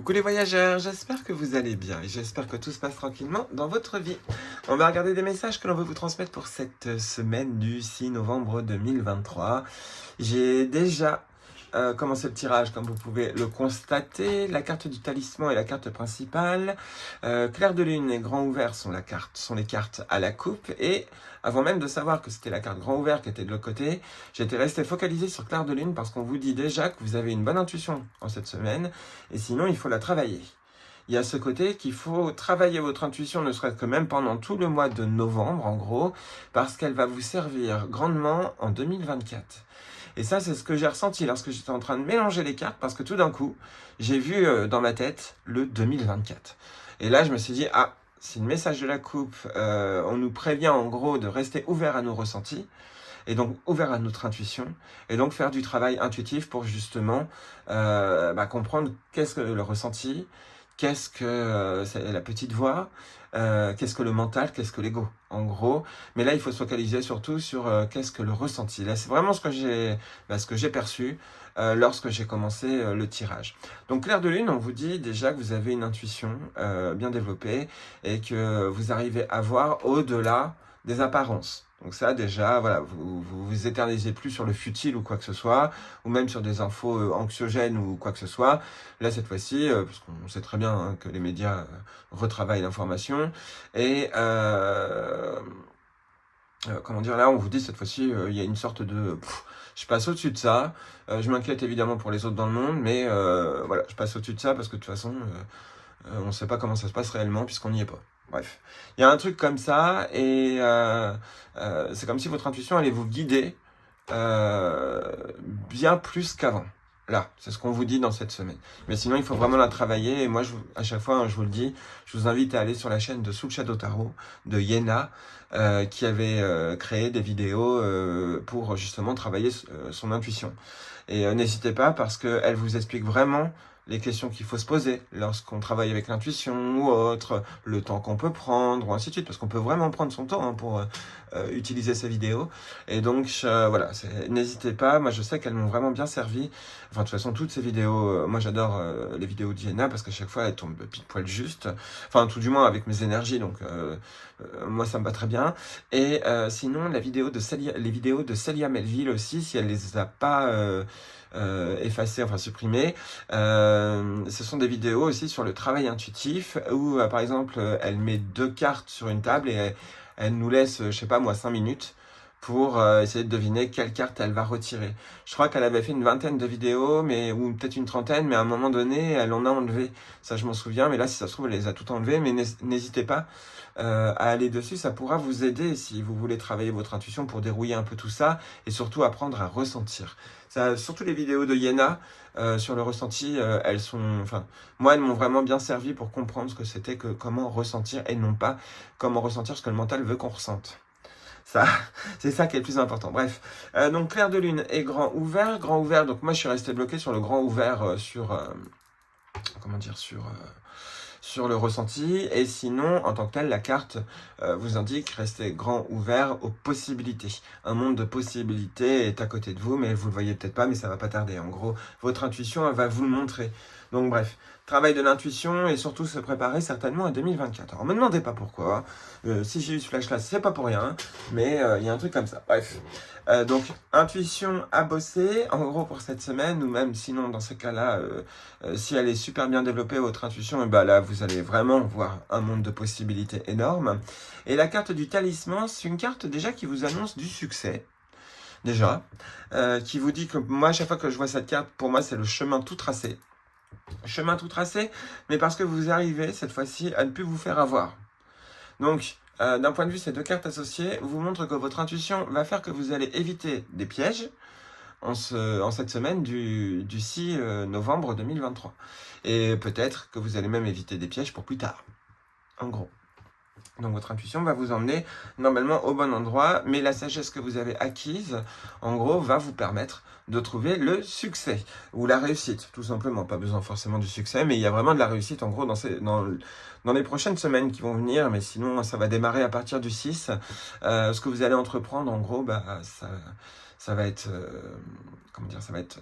Coucou les voyageurs, j'espère que vous allez bien et j'espère que tout se passe tranquillement dans votre vie. On va regarder des messages que l'on veut vous transmettre pour cette semaine du 6 novembre 2023. J'ai déjà commencé le tirage, comme vous pouvez le constater. La carte du talisman est la carte principale. Clair de lune et grand ouvert sont les cartes à la coupe. Et avant même de savoir que c'était la carte grand ouvert qui était de l'autre côté, j'étais resté focalisé sur clair de lune parce qu'on vous dit déjà que vous avez une bonne intuition en cette semaine. Et sinon, il faut la travailler. Il y a ce côté qu'il faut travailler votre intuition, ne serait-ce que même pendant tout le mois de novembre, en gros, parce qu'elle va vous servir grandement en 2024. Et ça, c'est ce que j'ai ressenti lorsque j'étais en train de mélanger les cartes, parce que tout d'un coup, j'ai vu dans ma tête le 2024. Et là, je me suis dit, ah, c'est le message de la coupe, on nous prévient en gros de rester ouvert à nos ressentis, et donc ouvert à notre intuition, et donc faire du travail intuitif pour justement comprendre qu'est-ce que le ressenti, qu'est-ce que c'est la petite voix, qu'est-ce que le mental, qu'est-ce que l'ego, en gros. Mais là, il faut se focaliser surtout sur qu'est-ce que le ressenti. Là, c'est vraiment ce que j'ai perçu lorsque j'ai commencé le tirage. Donc, clair de lune, on vous dit déjà que vous avez une intuition bien développée et que vous arrivez à voir au-delà des apparences. Donc ça, déjà, voilà, vous éternisez plus sur le futile ou quoi que ce soit, ou même sur des infos anxiogènes ou quoi que ce soit. Là, cette fois-ci, parce qu'on sait très bien que les médias retravaillent l'information, et comment dire, là, on vous dit cette fois-ci, il y a une sorte de... je passe au-dessus de ça, je m'inquiète évidemment pour les autres dans le monde, mais voilà, je passe au-dessus de ça parce que de toute façon, on ne sait pas comment ça se passe réellement puisqu'on n'y est pas. Bref, il y a un truc comme ça et c'est comme si votre intuition allait vous guider bien plus qu'avant. Là, c'est ce qu'on vous dit dans cette semaine. Mais sinon, il faut vraiment la travailler. Et moi, à chaque fois, je vous le dis, je vous invite à aller sur la chaîne de Soul Shadow Tarot, de Yena, qui avait créé des vidéos pour justement travailler son intuition. Et n'hésitez pas parce qu'elle vous explique vraiment les questions qu'il faut se poser lorsqu'on travaille avec l'intuition ou autre, le temps qu'on peut prendre, ou ainsi de suite, parce qu'on peut vraiment prendre son temps pour utiliser ces vidéos. Et donc, voilà, n'hésitez pas, moi je sais qu'elles m'ont vraiment bien servi. Enfin, de toute façon, toutes ces vidéos, moi j'adore les vidéos d'Iena, parce qu'à chaque fois, elles tombent pile poil juste. Enfin, tout du moins avec mes énergies, donc moi ça me va très bien. Et sinon, les vidéos de Célia Melville aussi, si elle les a pas... effacées, enfin supprimées. Ce sont des vidéos aussi sur le travail intuitif où, par exemple, elle met 2 cartes sur une table et elle nous laisse, je sais pas moi, 5 minutes pour essayer de deviner quelle carte elle va retirer. Je crois qu'elle avait fait une vingtaine de vidéos, ou peut-être une trentaine, mais à un moment donné, elle en a enlevé. Ça, je m'en souviens, mais là, si ça se trouve, elle les a toutes enlevées, mais n'hésitez pas à aller dessus, ça pourra vous aider si vous voulez travailler votre intuition pour dérouiller un peu tout ça, et surtout apprendre à ressentir. Ça, surtout les vidéos de Yena sur le ressenti, moi, elles m'ont vraiment bien servi pour comprendre ce que c'était que comment ressentir, et non pas comment ressentir ce que le mental veut qu'on ressente. Ça, c'est ça qui est le plus important. Bref, donc clair de lune et grand ouvert. Grand ouvert, donc moi je suis resté bloqué sur le grand ouvert sur le ressenti. Et sinon, en tant que tel, la carte vous indique rester grand ouvert aux possibilités. Un monde de possibilités est à côté de vous, mais vous le voyez peut-être pas, mais ça va pas tarder. En gros, votre intuition elle va vous le montrer. Donc bref, travail de l'intuition et surtout se préparer certainement à 2024. Alors, me demandez pas pourquoi. Si j'ai eu ce flash-là, c'est pas pour rien, mais il y a un truc comme ça. Bref. Donc, intuition à bosser, en gros, pour cette semaine, ou même sinon, dans ce cas-là, si elle est super bien développée, votre intuition, et ben là, vous allez vraiment voir un monde de possibilités énorme. Et la carte du talisman, c'est une carte déjà qui vous annonce du succès. Déjà, qui vous dit que moi, à chaque fois que je vois cette carte, pour moi, c'est le chemin tout tracé. Chemin tout tracé, mais parce que vous arrivez cette fois-ci à ne plus vous faire avoir. Donc, d'un point de vue, ces 2 cartes associées vous montrent que votre intuition va faire que vous allez éviter des pièges en cette semaine du 6 novembre 2023. Et peut-être que vous allez même éviter des pièges pour plus tard, en gros. Donc votre intuition va vous emmener normalement au bon endroit, mais la sagesse que vous avez acquise, en gros, va vous permettre de trouver le succès, ou la réussite, tout simplement. Pas besoin forcément du succès, mais il y a vraiment de la réussite, en gros, dans les prochaines semaines qui vont venir, mais sinon, ça va démarrer à partir du 6. Ce que vous allez entreprendre, en gros, ça va être... comment dire, ça va être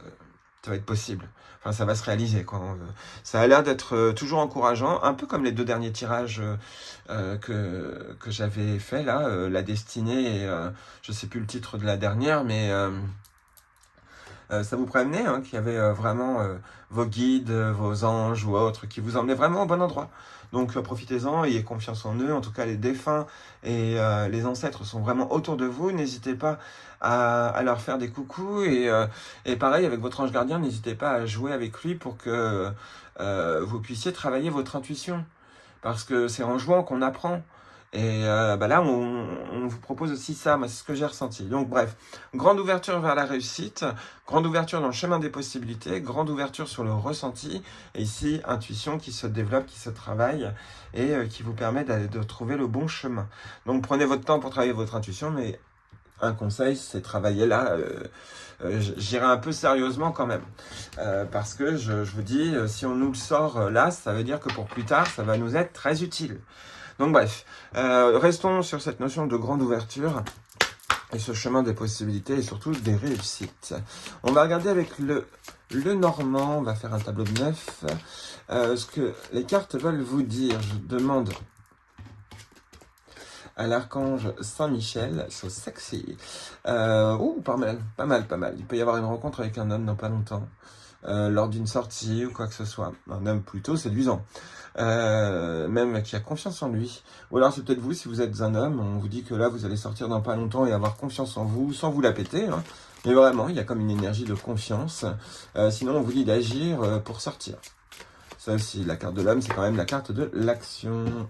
Ça va être possible. Enfin, ça va se réaliser, quoi. Ça a l'air d'être toujours encourageant, un peu comme les 2 derniers tirages que j'avais fait, là, la destinée et je sais plus le titre de la dernière, mais ça vous prévenait hein, qu'il y avait vraiment vos guides, vos anges ou autres qui vous emmenaient vraiment au bon endroit. Donc profitez-en, ayez confiance en eux. En tout cas, les défunts et les ancêtres sont vraiment autour de vous. N'hésitez pas à leur faire des coucous. Et pareil, avec votre ange gardien, n'hésitez pas à jouer avec lui pour que vous puissiez travailler votre intuition. Parce que c'est en jouant qu'on apprend. Et là, on vous propose aussi ça, moi c'est ce que j'ai ressenti. Donc bref, grande ouverture vers la réussite, grande ouverture dans le chemin des possibilités, grande ouverture sur le ressenti, et ici, intuition qui se développe, qui se travaille, et qui vous permet de trouver le bon chemin. Donc prenez votre temps pour travailler votre intuition, mais un conseil, c'est travailler là, j'irai un peu sérieusement quand même. Parce que je vous dis, si on nous le sort là, ça veut dire que pour plus tard, ça va nous être très utile. Donc bref, restons sur cette notion de grande ouverture et ce chemin des possibilités et surtout des réussites. On va regarder avec le normand, on va faire un tableau de 9, ce que les cartes veulent vous dire. Je demande à l'archange Saint-Michel, so sexy. Pas mal, pas mal, pas mal. Il peut y avoir une rencontre avec un homme dans pas longtemps, lors d'une sortie ou quoi que ce soit. Un homme plutôt séduisant. Même qui a confiance en lui. Ou alors c'est peut-être vous, si vous êtes un homme, on vous dit que là vous allez sortir dans pas longtemps et avoir confiance en vous, sans vous la péter, hein. Mais vraiment, il y a comme une énergie de confiance. Sinon, on vous dit d'agir pour sortir. Ça aussi, la carte de l'homme, c'est quand même la carte de l'action.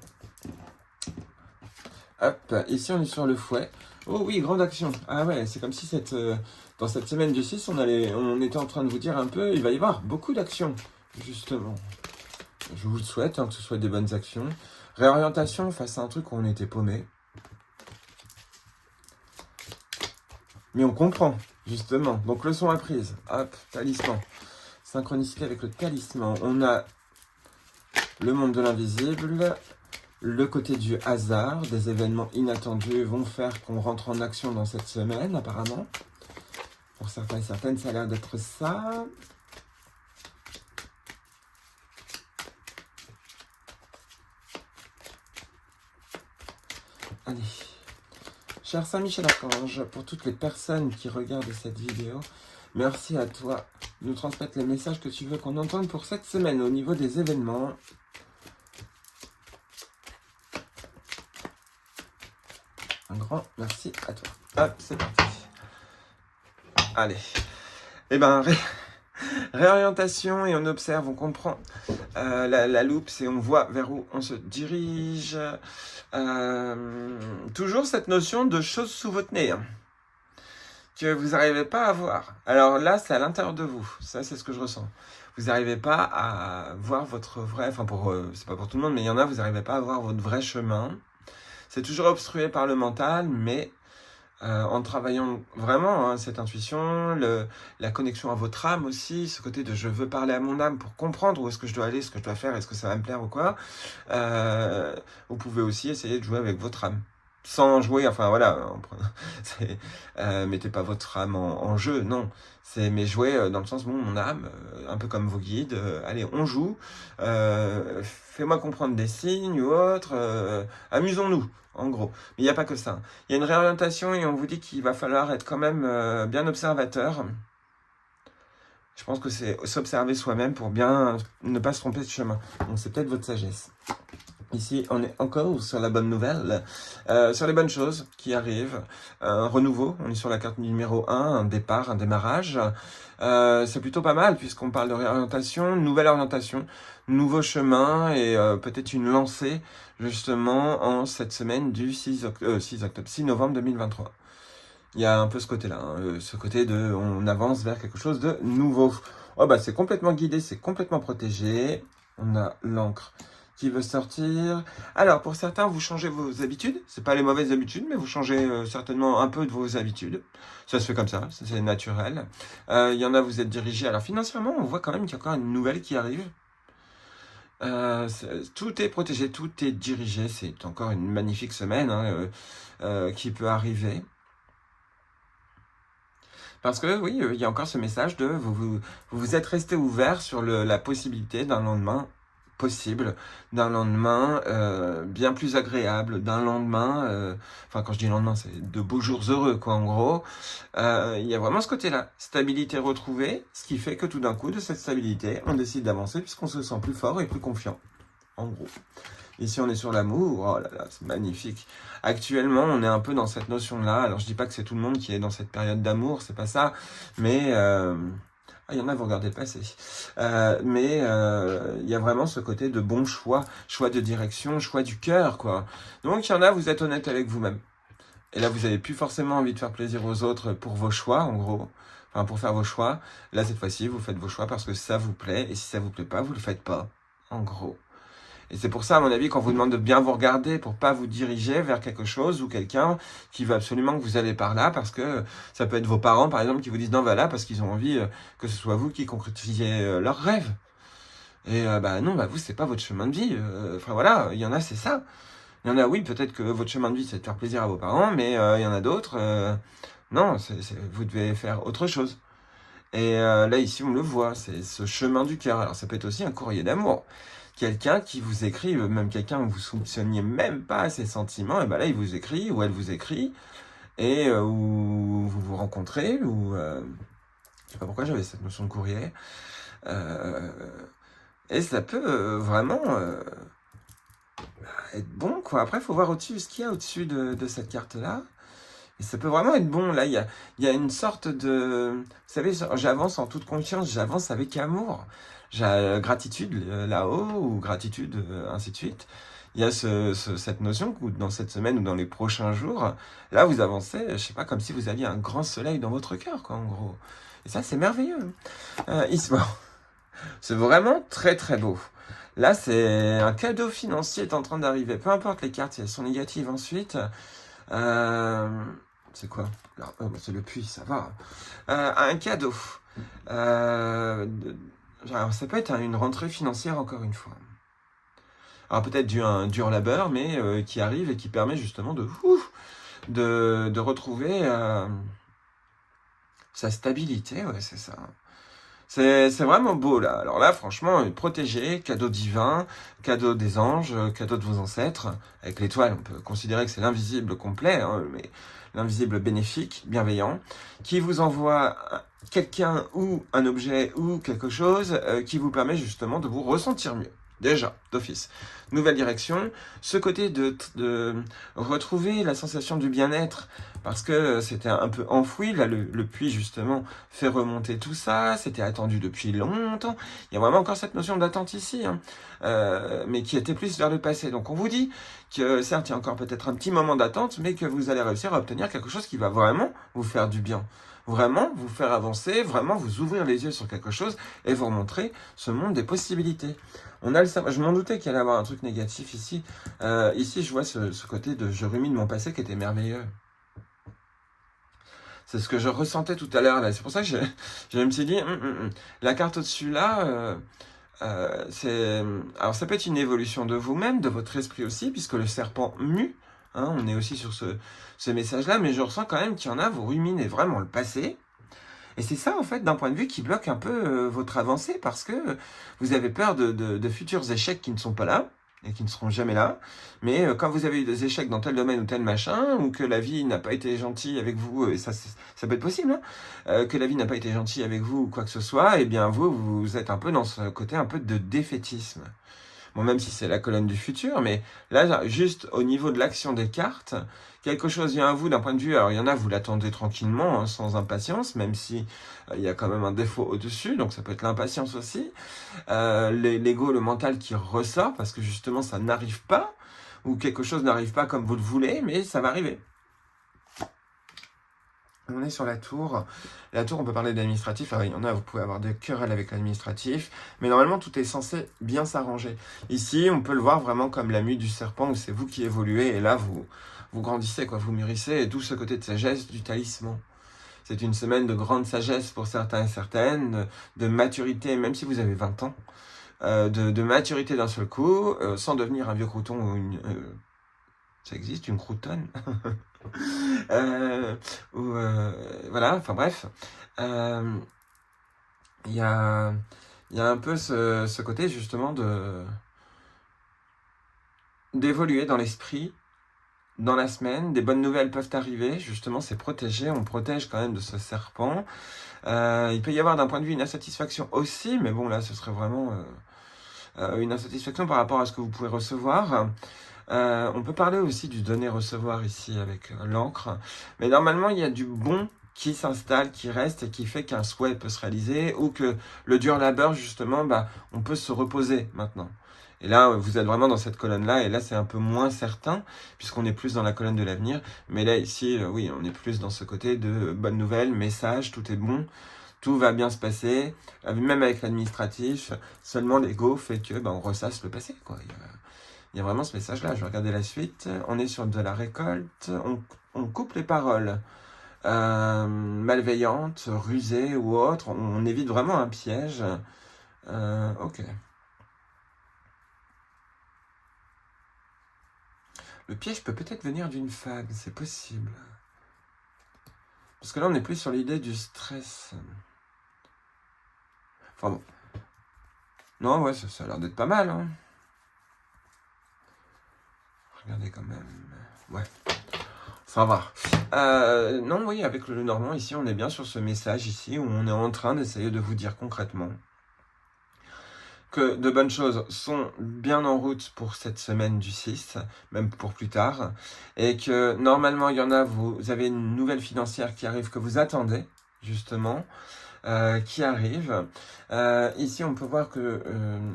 Hop, ici on est sur le fouet. Oh oui, grande action. Ah ouais, c'est comme si dans cette semaine du 6, on était en train de vous dire un peu, il va y avoir beaucoup d'actions, justement. Je vous le souhaite, hein, que ce soit des bonnes actions. Réorientation face à un truc où on était paumé. Mais on comprend, justement. Donc, leçon apprise. Hop, talisman. Synchronicité avec le talisman. On a le monde de l'invisible, le côté du hasard. Des événements inattendus vont faire qu'on rentre en action dans cette semaine, apparemment. Pour certains et certaines, ça a l'air d'être ça. Allez. Cher Saint-Michel-Archange, pour toutes les personnes qui regardent cette vidéo, merci à toi de nous transmettre les messages que tu veux qu'on entende pour cette semaine au niveau des événements. Un grand merci à toi. Hop, c'est parti. Allez. Eh ben, réorientation et on observe, on comprend la loupe, c'est on voit vers où on se dirige. Toujours cette notion de choses sous votre nez, hein, que vous n'arrivez pas à voir. Alors là, c'est à l'intérieur de vous. Ça, c'est ce que je ressens. Vous n'arrivez pas à voir votre vrai... Enfin, c'est pas pour tout le monde, mais il y en a, vous n'arrivez pas à voir votre vrai chemin. C'est toujours obstrué par le mental, mais en travaillant vraiment hein, cette intuition, la connexion à votre âme aussi, ce côté de je veux parler à mon âme pour comprendre où est-ce que je dois aller, ce que je dois faire, est-ce que ça va me plaire ou quoi. Vous pouvez aussi essayer de jouer avec votre âme. Sans jouer, enfin voilà, mettez pas votre âme en jeu, non. Mais jouer dans le sens, bon, mon âme, un peu comme vos guides, allez, on joue, fais-moi comprendre des signes ou autre, amusons-nous, en gros. Mais il n'y a pas que ça. Il y a une réorientation et on vous dit qu'il va falloir être quand même bien observateur. Je pense que c'est s'observer soi-même pour bien ne pas se tromper de chemin. Donc c'est peut-être votre sagesse. Ici, on est encore sur la bonne nouvelle, sur les bonnes choses qui arrivent. Un renouveau, on est sur la carte numéro 1, un départ, un démarrage. C'est plutôt pas mal puisqu'on parle de réorientation, nouvelle orientation, nouveau chemin et peut-être une lancée justement en cette semaine du 6 novembre 2023. Il y a un peu ce côté-là, hein, ce côté de on avance vers quelque chose de nouveau. Oh bah c'est complètement guidé, c'est complètement protégé. On a l'encre qui veut sortir. Alors, pour certains, vous changez vos habitudes. C'est pas les mauvaises habitudes, mais vous changez certainement un peu de vos habitudes. Ça se fait comme ça, c'est naturel. Il y en a, vous êtes dirigé. Alors, financièrement, on voit quand même qu'il y a encore une nouvelle qui arrive. Tout est protégé, tout est dirigé. C'est encore une magnifique semaine hein, qui peut arriver. Parce que oui, il y a encore ce message de vous êtes resté ouvert sur la possibilité d'un lendemain possible, d'un lendemain bien plus agréable, d'un lendemain, enfin quand je dis lendemain, c'est de beaux jours heureux, quoi, en gros. Il y a vraiment ce côté-là, stabilité retrouvée, ce qui fait que tout d'un coup, de cette stabilité, on décide d'avancer puisqu'on se sent plus fort et plus confiant, en gros. Ici, on est sur l'amour. Oh là là, c'est magnifique. Actuellement, on est un peu dans cette notion-là. Alors, je dis pas que c'est tout le monde qui est dans cette période d'amour, c'est pas ça. Mais il y en a, vous regardez le passé. Il y a vraiment ce côté de bon choix, choix de direction, choix du cœur, quoi. Donc, il y en a, vous êtes honnête avec vous-même. Et là, vous avez plus forcément envie de faire plaisir aux autres pour vos choix, en gros. Enfin, pour faire vos choix. Là, cette fois-ci, vous faites vos choix parce que ça vous plaît. Et si ça vous plaît pas, vous le faites pas. En gros. Et c'est pour ça, à mon avis, qu'on vous demande de bien vous regarder pour pas vous diriger vers quelque chose ou quelqu'un qui veut absolument que vous allez par là, parce que ça peut être vos parents, par exemple, qui vous disent non, va là, parce qu'ils ont envie que ce soit vous qui concrétisiez leurs rêves. Et non, vous, c'est pas votre chemin de vie. Enfin voilà, il y en a, c'est ça. Il y en a, oui, peut-être que votre chemin de vie, c'est de faire plaisir à vos parents, mais il y en a d'autres, non, vous devez faire autre chose. Et là, ici, on le voit, c'est ce chemin du cœur. Alors, ça peut être aussi un courrier d'amour. Quelqu'un qui vous écrit, même quelqu'un où vous soupçonniez même pas ses sentiments, et ben là, il vous écrit, ou elle vous écrit, et où vous vous rencontrez, ou... je sais pas pourquoi j'avais cette notion de courrier. Et ça peut vraiment être bon, quoi. Après, il faut voir au-dessus ce qu'il y a au-dessus de cette carte-là. Et ça peut vraiment être bon. Là, il y a une sorte de... Vous savez, j'avance en toute confiance, j'avance avec amour. J'ai gratitude là-haut, ou gratitude, ainsi de suite. Il y a cette notion que dans cette semaine ou dans les prochains jours, là, vous avancez, je sais pas, comme si vous aviez un grand soleil dans votre cœur, quoi, en gros. Et ça, c'est merveilleux. Bon, c'est vraiment très, très beau. Là, c'est un cadeau financier est en train d'arriver. Peu importe les cartes, si elles sont négatives ensuite. C'est quoi? C'est le puits, ça va. Un cadeau. Alors, ça peut être une rentrée financière, encore une fois. Alors peut-être un dur labeur, mais qui arrive et qui permet justement de retrouver sa stabilité, ouais, c'est ça. C'est vraiment beau, là. Alors là, franchement, protégé, cadeau divin, cadeau des anges, cadeau de vos ancêtres. Avec l'étoile, on peut considérer que c'est l'invisible complet, hein, mais l'invisible bénéfique, bienveillant, qui vous envoie quelqu'un ou un objet ou quelque chose qui vous permet justement de vous ressentir mieux. Déjà, d'office. Nouvelle direction. Ce côté de retrouver la sensation du bien-être, parce que c'était un peu enfoui. Là, le puits, justement, fait remonter tout ça. C'était attendu depuis longtemps. Il y a vraiment encore cette notion d'attente ici, hein, mais qui était plus vers le passé. Donc, on vous dit que, certes, il y a encore peut-être un petit moment d'attente, mais que vous allez réussir à obtenir quelque chose qui va vraiment vous faire du bien. Vraiment vous faire avancer, vraiment vous ouvrir les yeux sur quelque chose et vous remontrer ce monde des possibilités. Je m'en doutais qu'il allait y avoir un truc négatif ici. Ici, je vois ce côté de je rumine mon passé qui était merveilleux. C'est ce que je ressentais tout à l'heure là. C'est pour ça que je me suis dit, la carte au-dessus là, alors ça peut être une évolution de vous-même, de votre esprit aussi, puisque le serpent mue. Hein, on est aussi sur ce message-là, mais je ressens quand même qu'il y en a, vous ruminez vraiment le passé. Et c'est ça, en fait, d'un point de vue qui bloque un peu votre avancée, parce que vous avez peur de futurs échecs qui ne sont pas là, et qui ne seront jamais là. Mais quand vous avez eu des échecs dans tel domaine ou tel machin, ou que la vie n'a pas été gentille avec vous, et ça peut être possible, hein, que la vie n'a pas été gentille avec vous ou quoi que ce soit, eh bien vous êtes un peu dans ce côté un peu de défaitisme. Bon, même si c'est la colonne du futur, mais là, juste au niveau de l'action des cartes, quelque chose vient à vous d'un point de vue, alors il y en a, vous l'attendez tranquillement, hein, sans impatience, même si il y a quand même un défaut au-dessus, donc ça peut être l'impatience aussi, l'ego, le mental qui ressort, parce que justement ça n'arrive pas, ou quelque chose n'arrive pas comme vous le voulez, mais ça va arriver. On est sur la tour. La tour, on peut parler d'administratif. Alors, il y en a, vous pouvez avoir des querelles avec l'administratif. Mais normalement, tout est censé bien s'arranger. Ici, on peut le voir vraiment comme la mue du serpent, où c'est vous qui évoluez. Et là, vous grandissez, quoi, vous mûrissez. Et d'où ce côté de sagesse du talisman. C'est une semaine de grande sagesse pour certains et certaines, de maturité, même si vous avez 20 ans. De maturité d'un seul coup, sans devenir un vieux crouton ou une... ça existe, une croutonne. ou voilà, enfin bref. Il y a un peu ce côté justement d'évoluer dans l'esprit, dans la semaine. Des bonnes nouvelles peuvent arriver, justement c'est protégé, on protège quand même de ce serpent. Il peut y avoir d'un point de vue une insatisfaction aussi, mais bon là ce serait vraiment une insatisfaction par rapport à ce que vous pouvez recevoir. On peut parler aussi du donner-recevoir ici avec l'encre, mais normalement il y a du bon qui s'installe, qui reste et qui fait qu'un souhait peut se réaliser, ou que le dur labeur justement, on peut se reposer maintenant. Et là, vous êtes vraiment dans cette colonne-là, et là c'est un peu moins certain, puisqu'on est plus dans la colonne de l'avenir, mais là ici, oui, on est plus dans ce côté de bonnes nouvelles, message, tout est bon, tout va bien se passer, même avec l'administratif, seulement l'ego fait que on ressasse le passé, quoi. Il y a vraiment ce message-là. Je vais regarder la suite. On est sur de la récolte. On coupe les paroles malveillantes, rusées ou autres. On évite vraiment un piège. Ok. Le piège peut peut-être venir d'une femme. C'est possible. Parce que là, on n'est plus sur l'idée du stress. Enfin bon. Non, ouais, ça a l'air d'être pas mal, hein. Regardez quand même. Ouais. Ça va. Non, oui, avec le Normand, ici, on est bien sur ce message ici, où on est en train d'essayer de vous dire concrètement que de bonnes choses sont bien en route pour cette semaine du 6, même pour plus tard, et que normalement, il y en a, vous avez une nouvelle financière qui arrive, que vous attendez, justement, qui arrive. Ici, on peut voir que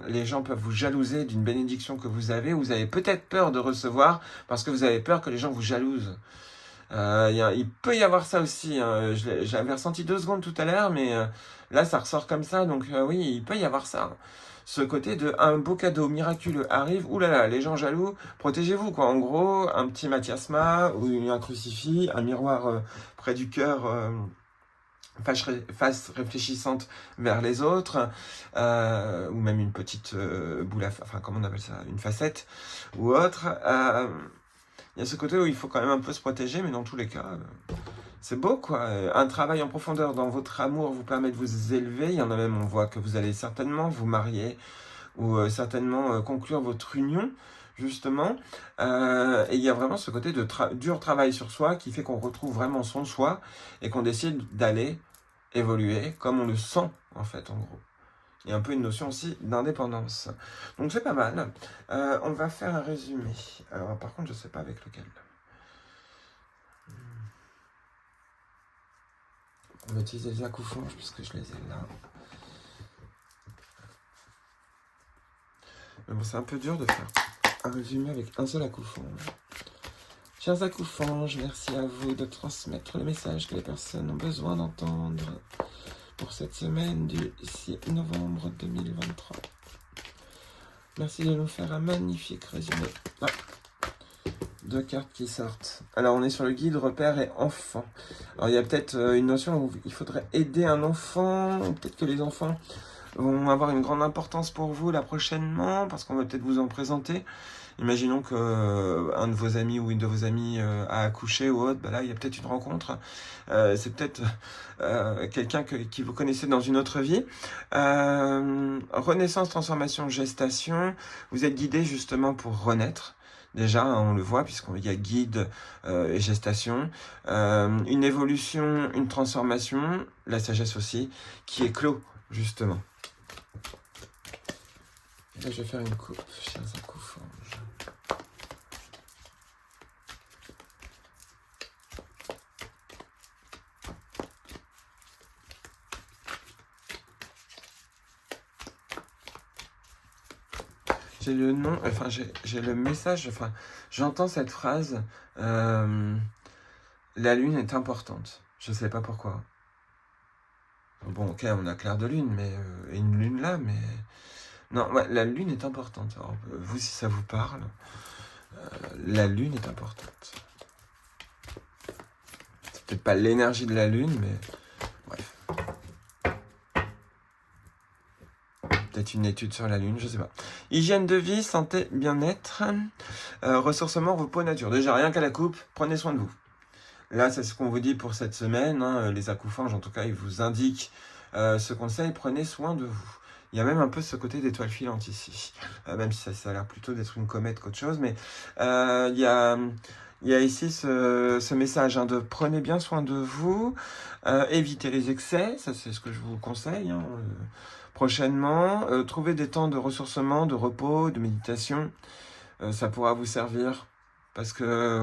les gens peuvent vous jalouser d'une bénédiction que vous avez peut-être peur de recevoir, parce que vous avez peur que les gens vous jalousent. Il peut y avoir ça aussi, hein. J'avais ressenti 2 secondes tout à l'heure, mais là ça ressort comme ça, donc oui, il peut y avoir ça. Ce côté de un beau cadeau miraculeux arrive, oulala, les gens jaloux, protégez-vous, quoi. En gros, un petit mathiasma ou un crucifix, un miroir près du cœur, face réfléchissante vers les autres, ou même une petite boule enfin comment on appelle ça, une facette ou autre. Il y a ce côté où il faut quand même un peu se protéger, mais dans tous les cas, c'est beau, quoi. Un travail en profondeur dans votre amour vous permet de vous élever. Il y en a même, on voit que vous allez certainement vous marier ou certainement conclure votre union, justement. Et il y a vraiment ce côté de dur travail sur soi qui fait qu'on retrouve vraiment son soi et qu'on décide d'aller évoluer comme on le sent, en fait, en gros. Il y a un peu une notion aussi d'indépendance. Donc c'est pas mal. On va faire un résumé. Alors par contre, je sais pas avec lequel. On va utiliser les accoufonges puisque je les ai là. Mais bon, c'est un peu dur de faire un résumé avec un seul accoufonge. Chers accoufonges, merci à vous de transmettre le message que les personnes ont besoin d'entendre pour cette semaine du 6 novembre 2023. Merci de nous faire un magnifique résumé. Ah, 2 cartes qui sortent. Alors on est sur le guide repère et enfant. Alors il y a peut-être une notion où il faudrait aider un enfant, peut-être que les enfants vont avoir une grande importance pour vous là prochainement, parce qu'on va peut-être vous en présenter. Imaginons que un de vos amis ou une de vos amies a accouché ou autre, là il y a peut-être une rencontre. C'est peut-être quelqu'un qui vous connaissez dans une autre vie. Renaissance, transformation, gestation. Vous êtes guidé justement pour renaître. Déjà, on le voit, puisqu'il y a guide et gestation. Une évolution, une transformation, la sagesse aussi, qui est clos, justement. Là, je vais faire une coupe, chers accoufonges. J'ai le nom, enfin j'ai le message, enfin j'entends cette phrase, la lune est importante. Je sais pas pourquoi. Bon, ok, on a clair de lune, mais et une lune là, mais non, ouais, la lune est importante. Alors, vous, si ça vous parle, la lune est importante. C'est peut-être pas l'énergie de la lune, mais bref. Peut-être une étude sur la lune, je sais pas. Hygiène de vie, santé, bien-être, ressourcement, repos, nature. Déjà, rien qu'à la coupe, prenez soin de vous. Là, c'est ce qu'on vous dit pour cette semaine. Hein. Les acouphèges, en tout cas, ils vous indiquent ce conseil. Prenez soin de vous. Il y a même un peu ce côté d'étoile filante ici. Même si ça a l'air plutôt d'être une comète qu'autre chose. Mais il y a ici ce message de prenez bien soin de vous. Évitez les excès. Ça, c'est ce que je vous conseille. Hein. Prochainement, trouvez des temps de ressourcement, de repos, de méditation. Ça pourra vous servir. Parce que...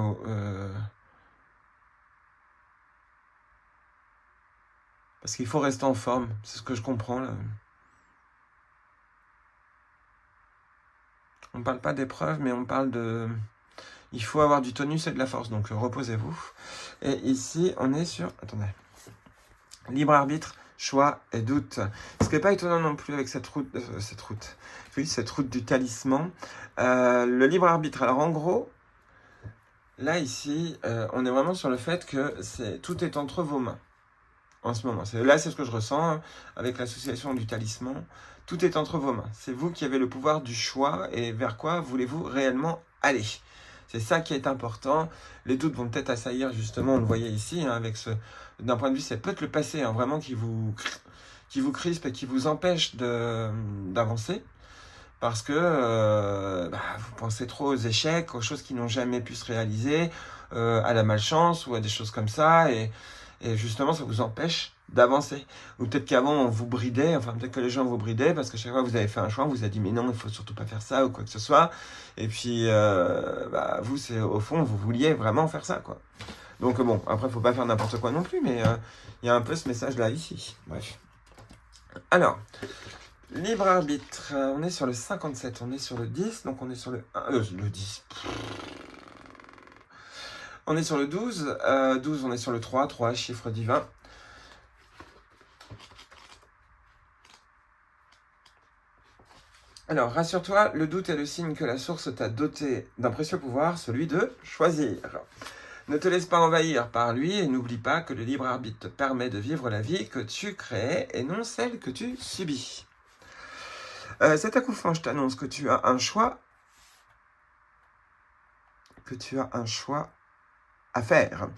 Parce qu'il faut rester en forme, c'est ce que je comprends là. On ne parle pas d'épreuve, mais on parle de... Il faut avoir du tonus et de la force, donc reposez-vous. Et ici, on est sur... Attendez. Libre arbitre, choix et doute. Ce qui n'est pas étonnant non plus avec cette route du talisman. Le libre arbitre, alors en gros, là ici, on est vraiment sur le fait que tout est entre vos mains. En ce moment, c'est ce que je ressens hein, avec l'association du talisman. Tout est entre vos mains. C'est vous qui avez le pouvoir du choix et vers quoi voulez-vous réellement aller. C'est ça qui est important. Les doutes vont peut-être assaillir justement, on le voyait ici, hein, avec d'un point de vue, c'est peut-être le passé, hein, vraiment qui vous crispe et qui vous empêche d'avancer. Parce que vous pensez trop aux échecs, aux choses qui n'ont jamais pu se réaliser, à la malchance ou à des choses comme ça. Et justement, ça vous empêche d'avancer. Ou peut-être qu'avant, on vous bridait, enfin peut-être que les gens vous bridaient, parce que chaque fois que vous avez fait un choix, on vous a dit, mais non, il faut surtout pas faire ça, ou quoi que ce soit. Et puis, vous, c'est au fond, vous vouliez vraiment faire ça, quoi. Donc bon, après, il faut pas faire n'importe quoi non plus, mais il y a un peu ce message-là ici. Bref. Alors, libre arbitre, on est sur le 57, on est sur le 10, donc on est sur le 10. On est sur le 12, 12 on est sur le 3, 3 chiffre divin. Alors, rassure-toi, le doute est le signe que la source t'a doté d'un précieux pouvoir, celui de choisir. Ne te laisse pas envahir par lui et n'oublie pas que le libre arbitre te permet de vivre la vie que tu crées et non celle que tu subis. Cet acouphant, je t'annonce que tu as un choix. À faire.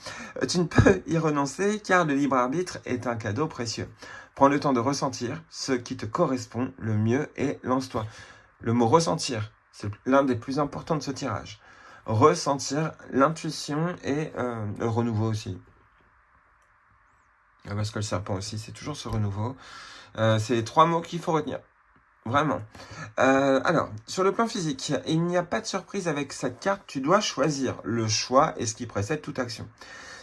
Tu ne peux y renoncer car le libre arbitre est un cadeau précieux. Prends le temps de ressentir ce qui te correspond le mieux et lance-toi. Le mot ressentir, c'est l'un des plus importants de ce tirage. Ressentir l'intuition et le renouveau aussi. Parce que le serpent aussi, c'est toujours ce renouveau. C'est les 3 mots qu'il faut retenir. Vraiment. Alors, sur le plan physique, il n'y a pas de surprise avec cette carte. Tu dois choisir. Le choix est ce qui précède toute action.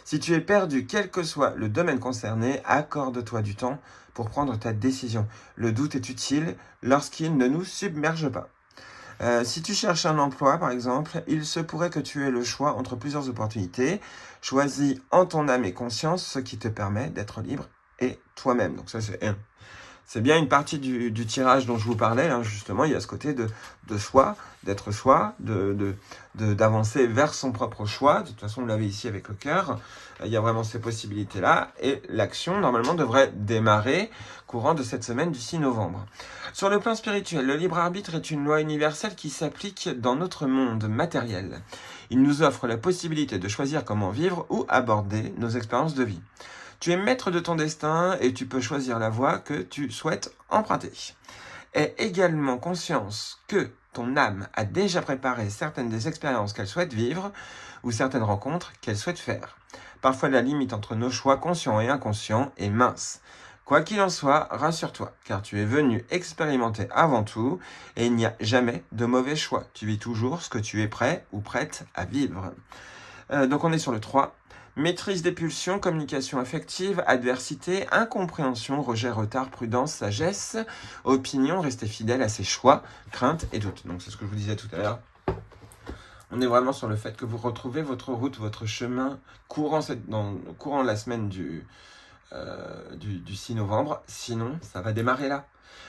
Si tu es perdu, quel que soit le domaine concerné, accorde-toi du temps pour prendre ta décision. Le doute est utile lorsqu'il ne nous submerge pas. Si tu cherches un emploi, par exemple, il se pourrait que tu aies le choix entre plusieurs opportunités. Choisis en ton âme et conscience ce qui te permet d'être libre et toi-même. Donc ça, c'est bien une partie du tirage dont je vous parlais, hein, justement, il y a ce côté de soi, d'être soi, d'avancer vers son propre choix. De toute façon, on l'avait ici avec le cœur. Il y a vraiment ces possibilités-là. Et l'action, normalement, devrait démarrer courant de cette semaine du 6 novembre. Sur le plan spirituel, le libre arbitre est une loi universelle qui s'applique dans notre monde matériel. Il nous offre la possibilité de choisir comment vivre ou aborder nos expériences de vie. Tu es maître de ton destin et tu peux choisir la voie que tu souhaites emprunter. Aie également conscience que ton âme a déjà préparé certaines des expériences qu'elle souhaite vivre ou certaines rencontres qu'elle souhaite faire. Parfois, la limite entre nos choix conscients et inconscients est mince. Quoi qu'il en soit, rassure-toi, car tu es venu expérimenter avant tout et il n'y a jamais de mauvais choix. Tu vis toujours ce que tu es prêt ou prête à vivre. Donc on est sur le 3. Maîtrise des pulsions, communication affective, adversité, incompréhension, rejet, retard, prudence, sagesse, opinion, rester fidèle à ses choix, crainte et doute. Donc c'est ce que je vous disais tout à l'heure. On est vraiment sur le fait que vous retrouvez votre route, votre chemin courant la semaine du 6 novembre. Sinon, ça va démarrer là.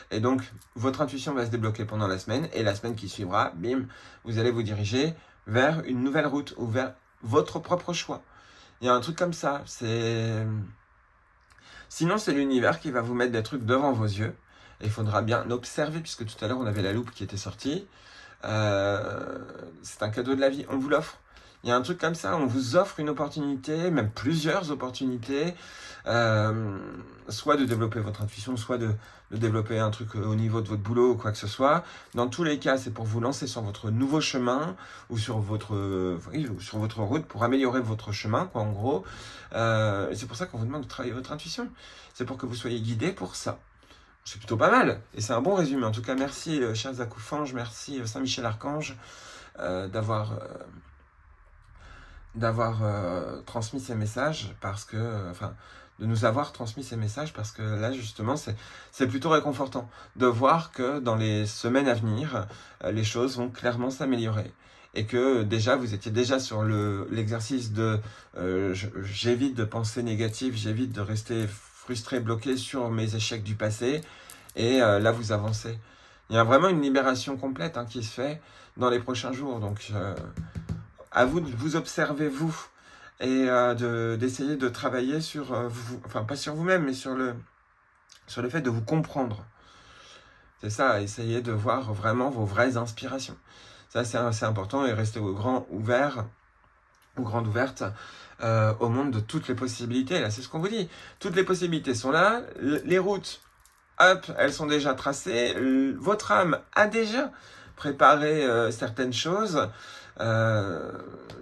Et donc, votre intuition va se débloquer pendant la semaine. Et la semaine qui suivra, bim, vous allez vous diriger vers une nouvelle route ou vers votre propre choix. Il y a un truc comme ça. Sinon, c'est l'univers qui va vous mettre des trucs devant vos yeux. Et il faudra bien observer, puisque tout à l'heure, on avait la loupe qui était sortie. C'est un cadeau de la vie. On vous l'offre. Il y a un truc comme ça, on vous offre une opportunité, même plusieurs opportunités, soit de développer votre intuition, soit de développer un truc au niveau de votre boulot ou quoi que ce soit. Dans tous les cas, c'est pour vous lancer sur votre nouveau chemin ou sur sur votre route pour améliorer votre chemin, quoi, en gros. Et c'est pour ça qu'on vous demande de travailler votre intuition. C'est pour que vous soyez guidé pour ça. C'est plutôt pas mal. Et c'est un bon résumé. En tout cas, merci, chers acoufanges, merci, Saint-Michel-Archange, d'avoir transmis ces messages parce que, de nous avoir transmis ces messages parce que là, justement, c'est plutôt réconfortant de voir que dans les semaines à venir, les choses vont clairement s'améliorer. Et que déjà, vous étiez déjà sur l'exercice de j'évite de penser négatif, j'évite de rester frustré, bloqué sur mes échecs du passé. Et là, vous avancez. Il y a vraiment une libération complète qui se fait dans les prochains jours. Donc, à vous de vous observer, vous, et d'essayer de travailler sur vous, enfin pas sur vous-même, mais sur le fait de vous comprendre. C'est ça, essayez de voir vraiment vos vraies inspirations. Ça, c'est assez important, et restez grand ouvert ou grande ouverte au monde de toutes les possibilités. Là, c'est ce qu'on vous dit. Toutes les possibilités sont là, les routes, hop, elles sont déjà tracées, votre âme a déjà préparé certaines choses.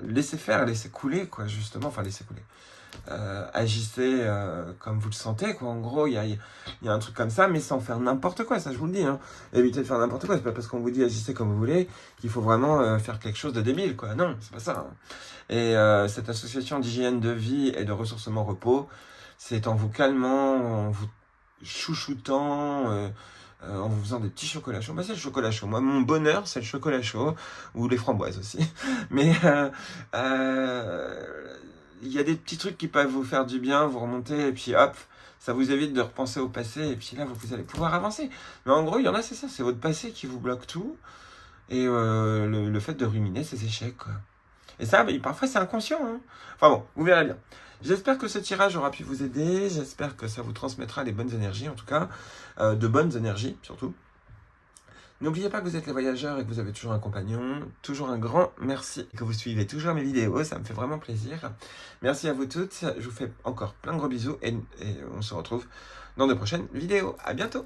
Laissez faire, laissez couler, quoi, justement, enfin laissez couler. Agissez comme vous le sentez, quoi. En gros, il y a un truc comme ça, mais sans faire n'importe quoi, ça je vous le dis. Évitez de faire n'importe quoi, c'est pas parce qu'on vous dit agissez comme vous voulez qu'il faut vraiment faire quelque chose de débile, quoi. Non, c'est pas ça. Et cette association d'hygiène de vie et de ressourcement repos, c'est en vous calmant, en vous chouchoutant, en vous faisant des petits chocolats chauds. C'est le chocolat chaud. Moi, mon bonheur, c'est le chocolat chaud, ou les framboises aussi. Mais il y a des petits trucs qui peuvent vous faire du bien, vous remonter, et puis hop, ça vous évite de repenser au passé, et puis là, vous allez pouvoir avancer. Mais en gros, il y en a, c'est ça, c'est votre passé qui vous bloque tout, et le fait de ruminer ces échecs, quoi. Et ça, parfois, c'est inconscient. Enfin bon, vous verrez bien. J'espère que ce tirage aura pu vous aider, j'espère que ça vous transmettra les bonnes énergies, en tout cas, de bonnes énergies, surtout. N'oubliez pas que vous êtes les voyageurs et que vous avez toujours un compagnon. Toujours un grand merci que vous suivez toujours mes vidéos, ça me fait vraiment plaisir. Merci à vous toutes, je vous fais encore plein de gros bisous et on se retrouve dans de prochaines vidéos. À bientôt!